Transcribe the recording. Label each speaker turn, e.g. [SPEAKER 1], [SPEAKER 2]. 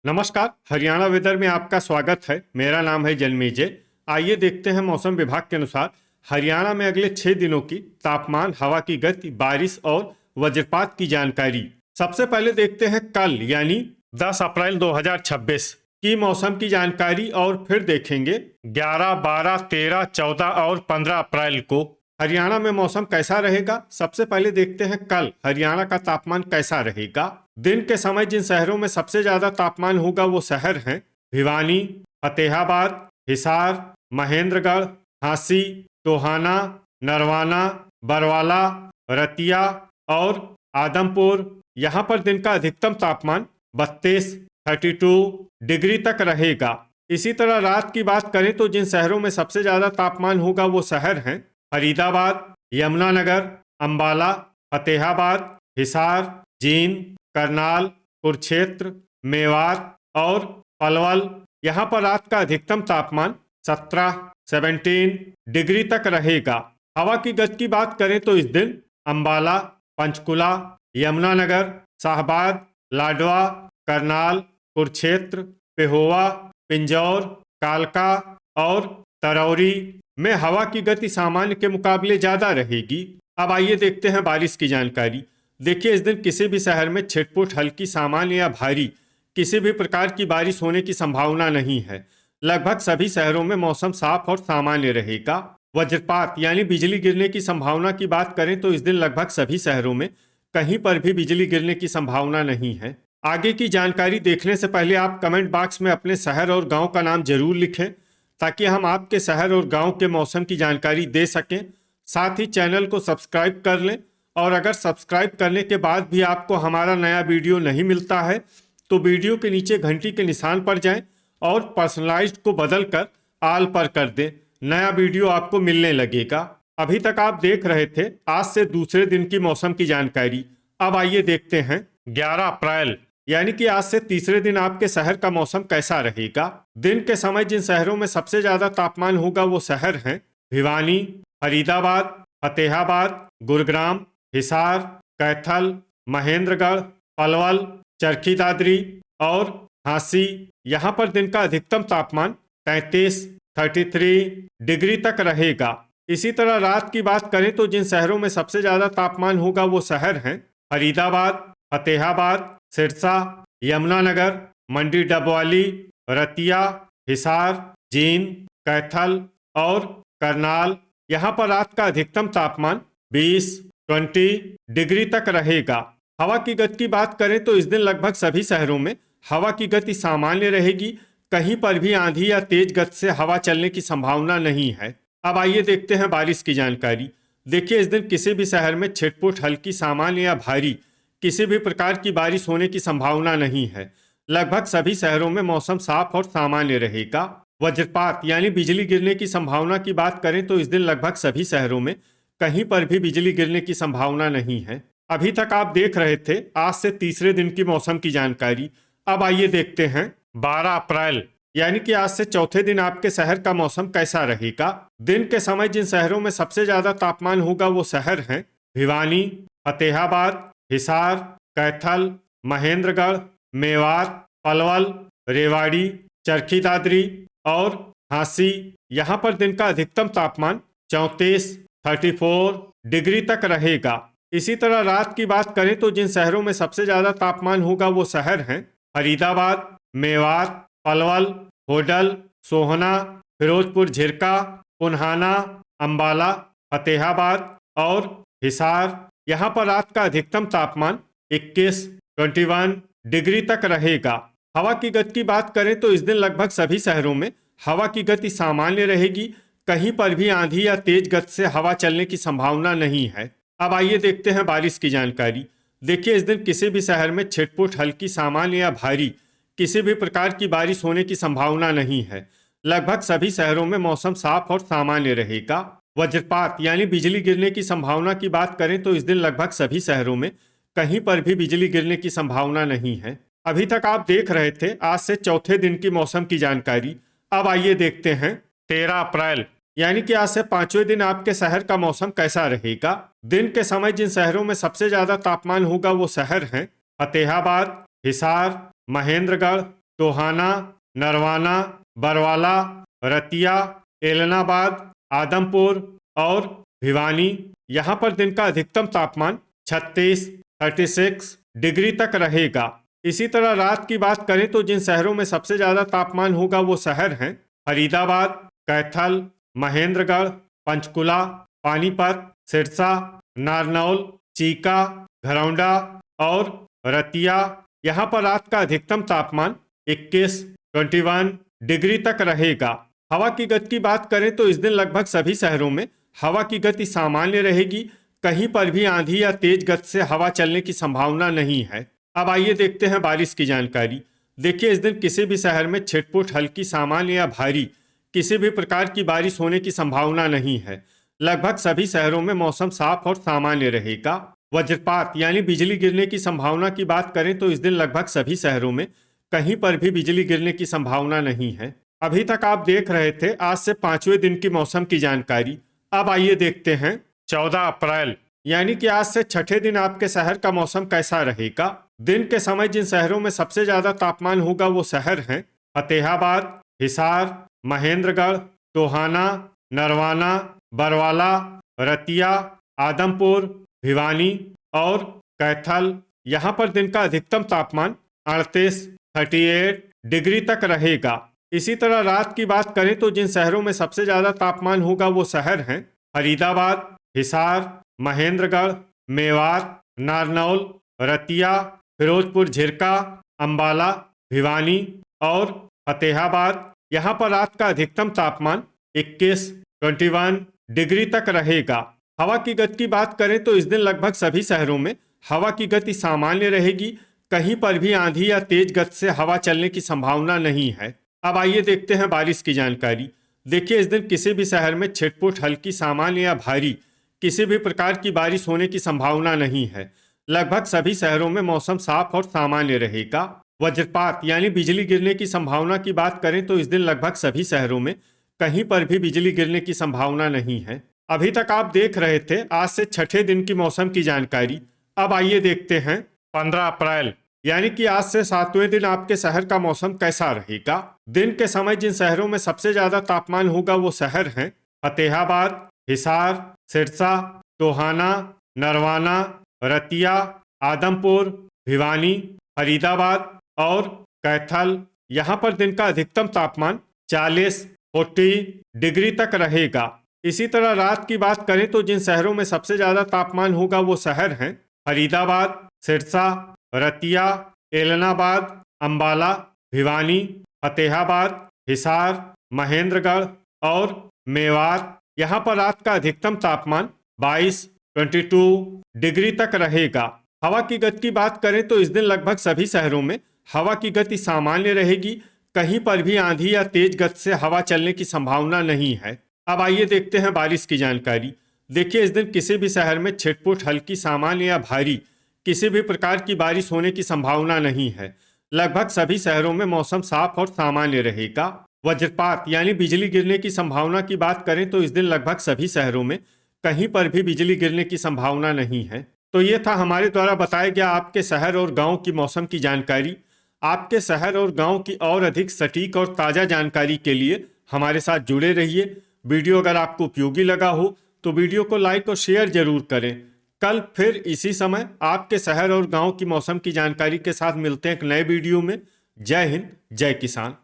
[SPEAKER 1] नमस्कार। हरियाणा वेदर में आपका स्वागत है। मेरा नाम है जन्मेजय। आइए देखते हैं मौसम विभाग के अनुसार हरियाणा में अगले 6 दिनों की तापमान, हवा की गति, बारिश और वज्रपात की जानकारी। सबसे पहले देखते हैं कल यानी 10 अप्रैल 2026 की मौसम की जानकारी और फिर देखेंगे 11, 12, 13, 14 और 15 अप्रैल को हरियाणा में मौसम कैसा रहेगा। सबसे पहले देखते हैं कल हरियाणा का तापमान कैसा रहेगा। दिन के समय जिन शहरों में सबसे ज्यादा तापमान होगा वो शहर हैं भिवानी, फतेहाबाद, हिसार, महेंद्रगढ़, झांसी, टोहाना, नरवाना, बरवाला, रतिया और आदमपुर। यहाँ पर दिन का अधिकतम तापमान 32 डिग्री तक रहेगा। इसी तरह रात की बात करें तो जिन शहरों में सबसे ज्यादा तापमान होगा वो शहर हैं फरीदाबाद, यमुनानगर, अंबाला, फतेहाबाद, हिसार, जींद, करनाल, कुरुक्षेत्र, मेवात और पलवल। यहाँ पर रात का अधिकतम तापमान 17 डिग्री तक रहेगा। हवा की गति की बात करें तो इस दिन अंबाला, पंचकुला, यमुनानगर, शाहबाद, लाडवा, करनाल, कुरुक्षेत्र, पेहोवा, पिंजौर, कालका और तरौरी में हवा की गति सामान्य के मुकाबले ज्यादा रहेगी। अब आइए देखते हैं बारिश की जानकारी। देखिए, इस दिन किसी भी शहर में छिटपुट, हल्की, सामान्य या भारी किसी भी प्रकार की बारिश होने की संभावना नहीं है। लगभग सभी शहरों में मौसम साफ और सामान्य रहेगा। वज्रपात यानी बिजली गिरने की संभावना की बात करें तो इस दिन लगभग सभी शहरों में कहीं पर भी बिजली गिरने की संभावना नहीं है। आगे की जानकारी देखने से पहले आप कमेंट बॉक्स में अपने शहर और गांव का नाम जरूर लिखें ताकि हम आपके शहर और गांव के मौसम की जानकारी दे सकें। साथ ही चैनल को सब्सक्राइब कर लें और अगर सब्सक्राइब करने के बाद भी आपको हमारा नया वीडियो नहीं मिलता है तो वीडियो के नीचे घंटी के निशान पर जाएं और पर्सनलाइज्ड को बदलकर ऑल पर कर दें। नया वीडियो आपको मिलने लगेगा। अभी तक आप देख रहे थे आज से दूसरे दिन की मौसम की जानकारी। अब आइए देखते हैं 11 अप्रैल यानी कि आज से तीसरे दिन आपके शहर का मौसम कैसा रहेगा। दिन के समय जिन शहरों में सबसे ज्यादा तापमान होगा वो शहर हैं भिवानी, फरीदाबाद, फतेहाबाद, गुरुग्राम, हिसार, कैथल, महेंद्रगढ़, पलवल, चरखी दादरी और झांसी। यहाँ पर दिन का अधिकतम तापमान 33 डिग्री तक रहेगा। इसी तरह रात की बात करें तो जिन शहरों में सबसे ज्यादा तापमान होगा वो शहर हैं फरीदाबाद, फतेहाबाद, सिरसा, यमुनानगर, मंडी डबवाली, रतिया, हिसार, जींद, कैथल और करनाल। यहाँ पर रात का अधिकतम तापमान 20 डिग्री तक रहेगा। हवा की गति की बात करें तो इस दिन लगभग सभी शहरों में हवा की गति सामान्य रहेगी। कहीं पर भी आंधी या तेज गति से हवा चलने की संभावना नहीं है। अब आइए देखते हैं बारिश की जानकारी। देखिए, इस दिन किसी भी शहर में छिटपुट, हल्की, सामान्य या भारी किसी भी प्रकार की बारिश होने की संभावना नहीं है। लगभग सभी शहरों में मौसम साफ और सामान्य रहेगा। वज्रपात यानी बिजली गिरने की संभावना की बात करें तो इस दिन लगभग सभी शहरों में कहीं पर भी बिजली गिरने की संभावना नहीं है। अभी तक आप देख रहे थे आज से तीसरे दिन की मौसम की जानकारी। अब आइए देखते हैं 12 अप्रैल यानी कि आज से चौथे दिन आपके शहर का मौसम कैसा रहेगा। दिन के समय जिन शहरों में सबसे ज्यादा तापमान होगा वो शहर हैं भिवानी, फतेहाबाद, हिसार, कैथल, महेंद्रगढ़, मेवात, पलवल, रेवाड़ी, चरखी दादरी और झांसी। यहाँ पर दिन का अधिकतम तापमान 34 डिग्री तक रहेगा। इसी तरह रात की बात करें तो जिन शहरों में सबसे ज्यादा तापमान होगा वो शहर हैं फरीदाबाद, मेवात, पलवल, होडल, सोहना, फिरोजपुर झिरका, पुन्हाना, अंबाला, फतेहाबाद और हिसार। यहाँ पर रात का अधिकतम तापमान 21 डिग्री तक रहेगा। हवा की गति की बात करें तो इस दिन लगभग सभी शहरों में हवा की गति सामान्य रहेगी। कहीं पर भी आंधी या तेज गति से हवा चलने की संभावना नहीं है। अब आइए देखते हैं बारिश की जानकारी। देखिए, इस दिन किसी भी शहर में छिटपुट, हल्की, सामान्य या भारी किसी भी प्रकार की बारिश होने की संभावना नहीं है। लगभग सभी शहरों में मौसम साफ और सामान्य रहेगा। वज्रपात यानी बिजली गिरने की संभावना की बात करें तो इस दिन लगभग सभी शहरों में कहीं पर भी बिजली गिरने की संभावना नहीं है। अभी तक आप देख रहे थे आज से चौथे दिन की मौसम की जानकारी। अब आइए देखते हैं 13 अप्रैल यानी कि आज से पांचवें दिन आपके शहर का मौसम कैसा रहेगा। दिन के समय जिन शहरों में सबसे ज्यादा तापमान होगा वो शहर हैं फतेहाबाद, हिसार, महेंद्रगढ़, टोहाना, नरवाना, बरवाला, रतिया, एलनाबाद, आदमपुर और भिवानी। यहाँ पर दिन का अधिकतम तापमान 36 डिग्री तक रहेगा। इसी तरह रात की बात करें तो जिन शहरों में सबसे ज्यादा तापमान होगा वो शहर हैं फरीदाबाद, कैथल, महेंद्रगढ़, पंचकुला, पानीपत, सिरसा, नारनौल, चीका, घरौंडा और रतिया। यहाँ पर रात का अधिकतम तापमान 21 डिग्री तक रहेगा। हवा की गति की बात करें तो इस दिन लगभग सभी शहरों में हवा की गति सामान्य रहेगी। कहीं पर भी आंधी या तेज गति से हवा चलने की संभावना नहीं है। अब आइए देखते हैं बारिश की जानकारी। देखिए, इस दिन किसी भी शहर में छिटपुट, हल्की, सामान्य या भारी किसी भी प्रकार की बारिश होने की संभावना नहीं है। लगभग सभी शहरों में मौसम साफ और सामान्य रहेगा। वज्रपात यानी बिजली गिरने की संभावना की बात करें तो इस दिन लगभग सभी शहरों में कहीं पर भी बिजली गिरने की संभावना नहीं है। अभी तक आप देख रहे थे आज से 5वें दिन की मौसम की जानकारी। अब आइए देखते हैं 14 अप्रैल यानी कि आज से छठे दिन आपके शहर का मौसम कैसा रहेगा। दिन के समय जिन शहरों में सबसे ज्यादा तापमान होगा वो शहर हैं फतेहाबाद, हिसार, महेंद्रगढ़, टोहाना, नरवाना, बरवाला, रतिया, आदमपुर, भिवानी और कैथल। यहाँ पर दिन का अधिकतम तापमान 38 डिग्री तक रहेगा। इसी तरह रात की बात करें तो जिन शहरों में सबसे ज्यादा तापमान होगा वो शहर हैं फरीदाबाद, हिसार, महेंद्रगढ़, मेवात, नारनौल, रतिया, फिरोजपुर झिरका, अंबाला, भिवानी और फतेहाबाद। यहाँ पर रात का अधिकतम तापमान 21 डिग्री तक रहेगा। हवा की गति की बात करें तो इस दिन लगभग सभी शहरों में हवा की गति सामान्य रहेगी। कहीं पर भी आंधी या तेज गति से हवा चलने की संभावना नहीं है। अब आइए देखते हैं बारिश की जानकारी। देखिए, इस दिन किसी भी शहर में छिटपुट, हल्की, सामान्य या भारी किसी भी प्रकार की बारिश होने की संभावना नहीं है। लगभग सभी शहरों में मौसम साफ और सामान्य रहेगा। वज्रपात यानी बिजली गिरने की संभावना की बात करें तो इस दिन लगभग सभी शहरों में कहीं पर भी बिजली गिरने की संभावना नहीं है। अभी तक आप देख रहे थे आज से छठे दिन की मौसम की जानकारी। अब आइए देखते हैं 15 अप्रैल यानी कि आज से 7वें दिन आपके शहर का मौसम कैसा रहेगा। दिन के समय जिन शहरों में सबसे ज्यादा तापमान होगा वो शहर हैं फतेहाबाद, हिसार, सिरसा, टोहाना, नरवाना, रतिया, आदमपुर, भिवानी, फरीदाबाद और कैथल। यहाँ पर दिन का अधिकतम तापमान 40 डिग्री तक रहेगा। इसी तरह रात की बात करें तो जिन शहरों में सबसे ज्यादा तापमान होगा वो शहर हैं फरीदाबाद, सिरसा, रतिया, एलनाबाद, अंबाला, भिवानी, फतेहाबाद, हिसार, महेंद्रगढ़ और मेवात। यहाँ पर रात का अधिकतम तापमान 22 डिग्री तक रहेगा। हवा की गति की बात करें तो इस दिन लगभग सभी शहरों में हवा की गति सामान्य रहेगी। कहीं पर भी आंधी या तेज गति से हवा चलने की संभावना नहीं है। अब आइए देखते हैं बारिश की जानकारी। देखिए, इस दिन किसी भी शहर में छिटपुट, हल्की, सामान्य या भारी किसी भी प्रकार की बारिश होने की संभावना नहीं है। लगभग सभी शहरों में मौसम साफ और सामान्य रहेगा। वज्रपात यानी बिजली गिरने की संभावना की बात करें तो इस दिन लगभग सभी शहरों में कहीं पर भी बिजली गिरने की संभावना नहीं है। तो ये था हमारे द्वारा बताया गया आपके शहर और गांव की मौसम की जानकारी। आपके शहर और गांव की और अधिक सटीक और ताज़ा जानकारी के लिए हमारे साथ जुड़े रहिए। वीडियो अगर आपको उपयोगी लगा हो तो वीडियो को लाइक और शेयर जरूर करें। कल फिर इसी समय आपके शहर और गांव की मौसम की जानकारी के साथ मिलते हैं एक नए वीडियो में। जय हिंद, जय किसान।